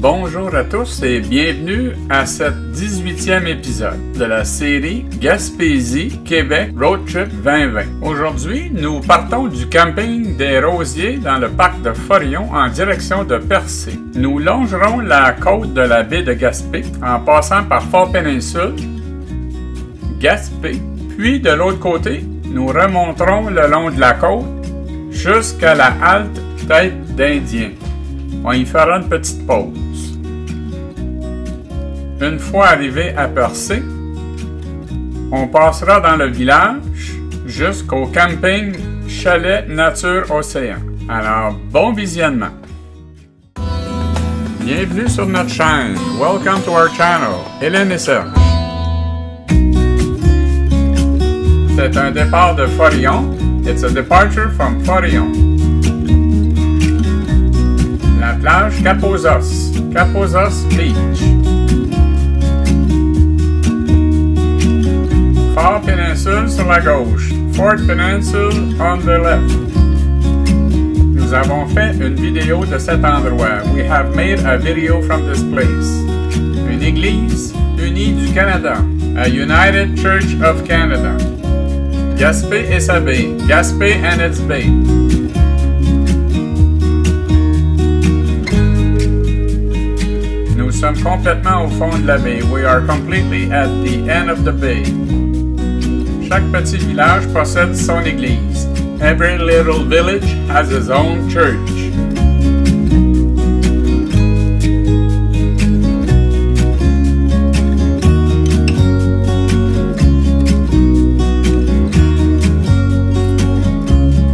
Bonjour à tous et bienvenue à ce 18e épisode de la série Gaspésie, Québec Road Trip 2020. Aujourd'hui, nous partons du camping des Rosiers dans le parc de Forillon en direction de Percé. Nous longerons la côte de la baie de Gaspé en passant par Fort-Péninsule, Gaspé, puis de l'autre côté, nous remonterons le long de la côte jusqu'à la halte Tête d'Indien. On y fera une petite pause. Une fois arrivé à Percé, on passera dans le village jusqu'au camping Chalet Nature Océan. Alors, bon visionnement! Bienvenue sur notre chaîne. Welcome to our channel. Hélène et Serge. C'est un départ de Forillon. It's a departure from Forillon. La plage Capozos Beach. Fort Péninsule sur la gauche, Fort Peninsule on the left. Nous avons fait une vidéo de cet endroit. We have made a video from this place. Une église unie du Canada, a United Church of Canada. Gaspé et sa baie, Gaspé and its bay. Nous sommes complètement au fond de la baie. We are completely at the end of the bay. Chaque petit village possède son église. Every little village has its own church.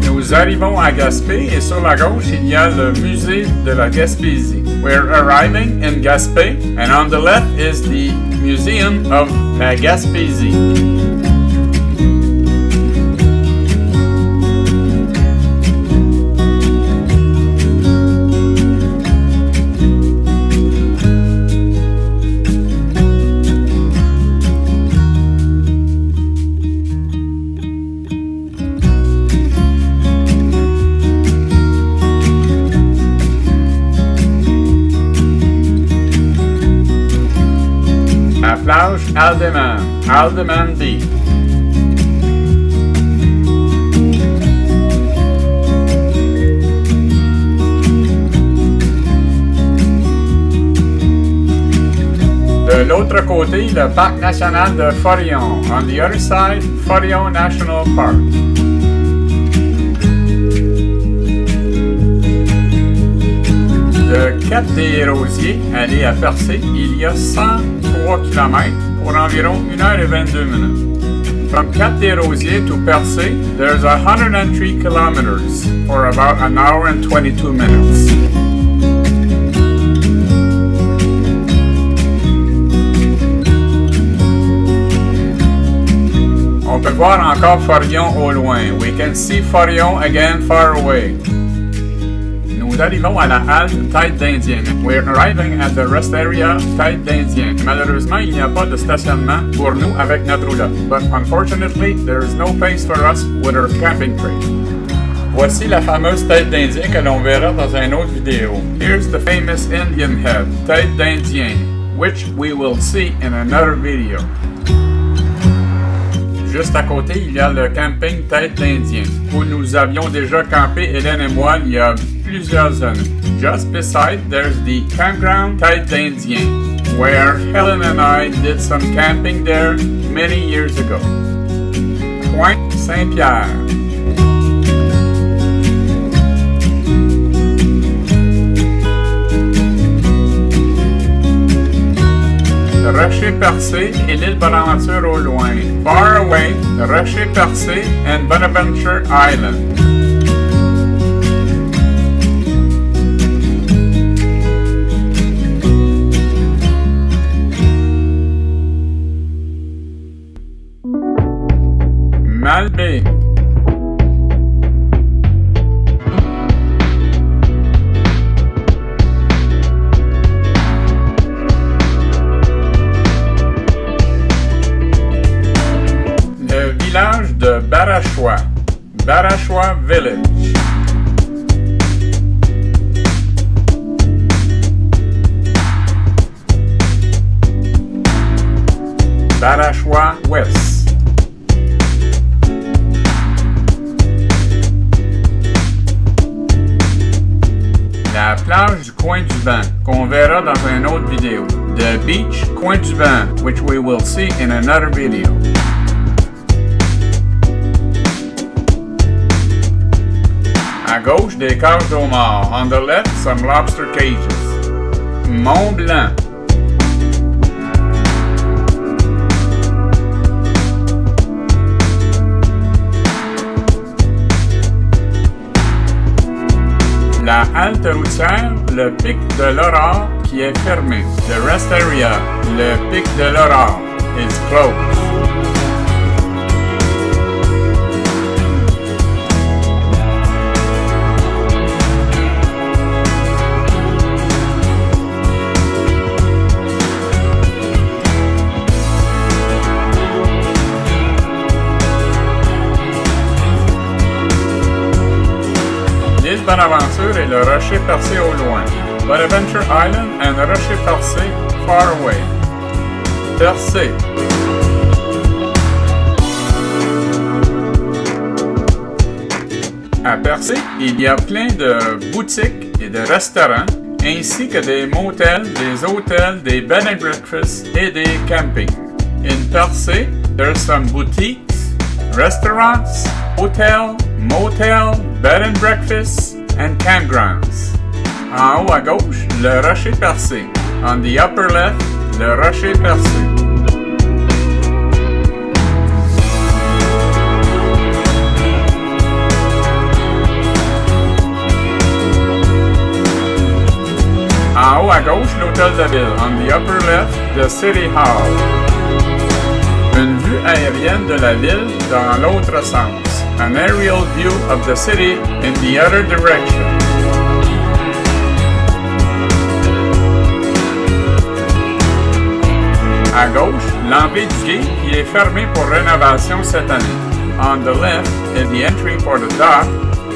Nous arrivons à Gaspé et sur la gauche, il y a le musée de la Gaspésie. We're arriving in Gaspé and on the left is the Museum of la Gaspésie. Plage Aldeman Beach. De l'autre côté, le Parc National de Forillon. On the other side, Forillon National Park. De Cap des Rosiers, aller à Percé, il y a 103 km pour environ 1h22 minutes. From Cap des Rosiers to Percé, there's 103 kilometers for about an hour and 22 minutes. On peut voir encore Forillon au loin. We can see Forillon again far away. Nous arrivons à la halte Tête d'Indien. We're arriving at the rest area Tête d'Indien. Malheureusement, il n'y a pas de stationnement pour nous avec notre roulotte. But unfortunately, there is no place for us with our camping crate. Voici la fameuse Tête d'Indien que l'on verra dans une autre vidéo. Here's the famous Indian head, Tête d'Indien, which we will see in another video. Juste à côté, il y a le camping Tête d'Indien, où nous avions déjà campé, Hélène et moi, il y a plusieurs années. Just beside, there's the campground Tête d'Indien, where Helen and I did some camping there many years ago. Pointe Saint-Pierre. Rocher Percé et l'île Bonaventure au loin. Far away, Rocher Percé and Bonaventure Island. Malbaie. Village de Barachois Village. Barachois Ouest. La plage du coin du banc, qu'on verra dans une autre vidéo. The beach coin du banc, which we will see in another video. À gauche, des cages d'homards. On the left, some lobster cages. Mont Blanc. La halte routière, le pic de l'Aurore qui est fermé. The rest area, le pic de l'Aurore, is closed. L'île Bonaventure et le rocher Percé au loin. Bonaventure Island and the rocher Percé far away. Percé. À Percé, il y a plein de boutiques et de restaurants, ainsi que des motels, des hôtels, des bed and breakfasts et des campings. In Percé, there's some boutiques, restaurants, hotels, motel, bed and breakfasts, and campgrounds. En haut à gauche, le rocher Percé. On the upper left, le rocher Percé. En haut à gauche, l'hôtel de ville. On the upper left, the city hall. Une vue aérienne de la ville dans l'autre sens. An aerial view of the city in the other direction. À gauche, l'entrée du quai qui est fermée pour rénovation cette année. On the left is the entry for the dock,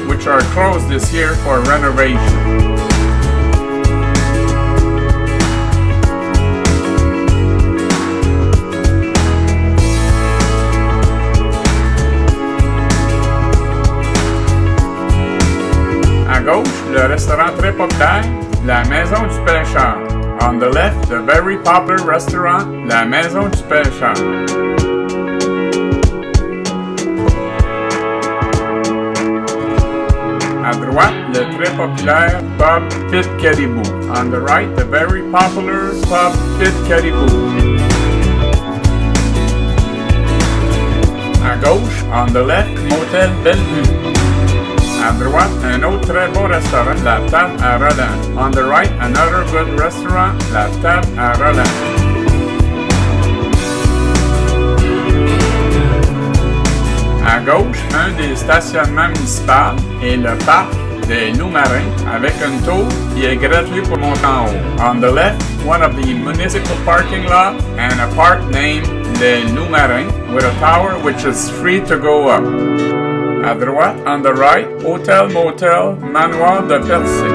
which are closed this year for renovation. À gauche, le restaurant très populaire, la Maison du Pêcheur. On the left, the very popular restaurant, la Maison du Pêcheur. À droite, le très populaire pub Pit Caribou. On the right, the very popular pub Pit Caribou. À gauche, on the left, Motel Bellevue. À droite, un autre très beau restaurant, la Table à Roland. On the right, another good restaurant, la Table à Roland. À gauche, un des stationnements municipaux et le parc des loups marins avec une tour qui est gratuite pour monter en haut. On the left, one of the municipal parking lots and a park named les loups marins with a tower which is free to go up. À droite, on the right, Hôtel Motel Manoir de Percé.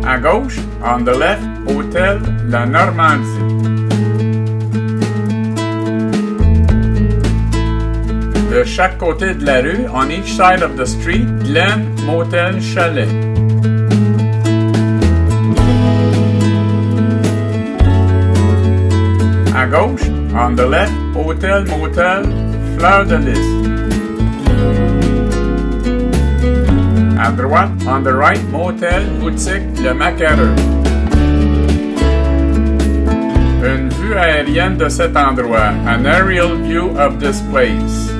À gauche, on the left, Hôtel La Normandie. De chaque côté de la rue, on each side of the street, Glen Motel Chalet. À gauche, on the left, Hôtel Motel Fleur de Lys. À droite, on the right, Motel Boutique Le Macareux. Une vue aérienne de cet endroit, an aerial view of this place.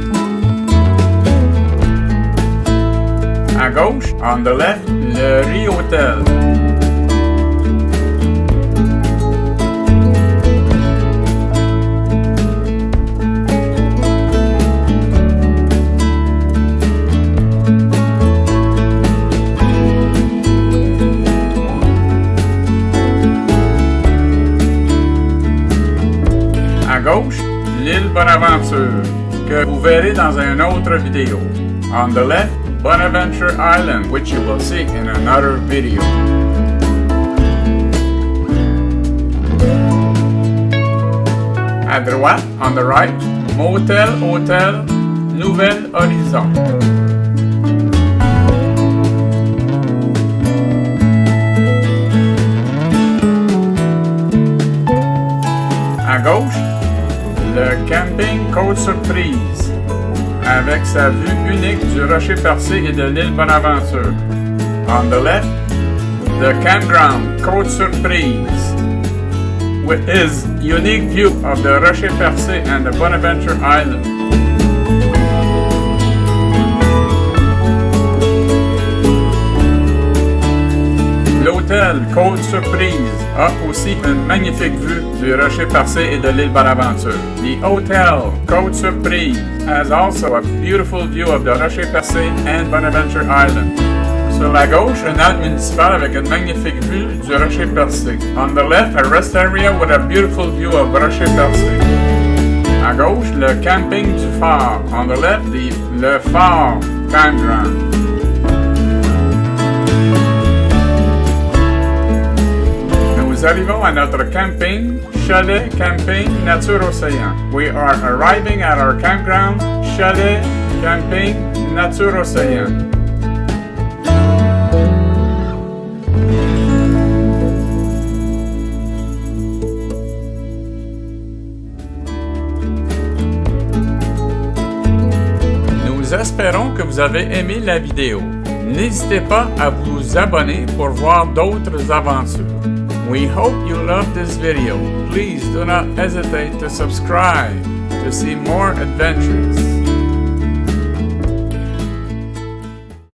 À gauche, on the left, le Riz Hotel. À gauche, l'île Bonaventure, que vous verrez dans une autre vidéo. On the left, Bonaventure Island, which you will see in another video. À droite, on the right, motel, hôtel, nouvel horizon. À gauche, le camping Côte Surprise, avec sa vue unique du rocher Percé et de l'île Bonaventure. On the left, the campground Côte Surprise, with his unique view of the rocher Percé and the Bonaventure Island. L'hôtel Côte Surprise a aussi une magnifique vue du rocher Percé et de l'île Bonaventure. The Hotel Côte Surprise has also a beautiful view of the rocher Percé and Bonaventure Island. Sur la gauche, une halte municipale avec une magnifique vue du rocher Percé. On the left, a rest area with a beautiful view of rocher Percé. À gauche, le camping du phare. On the left, le phare campground. Nous arrivons à notre camping, chalet camping nature océan. We are arriving at our campground, chalet camping nature océan. Nous espérons que vous avez aimé la vidéo. N'hésitez pas à vous abonner pour voir d'autres aventures. We hope you loved this video. Please do not hesitate to subscribe to see more adventures.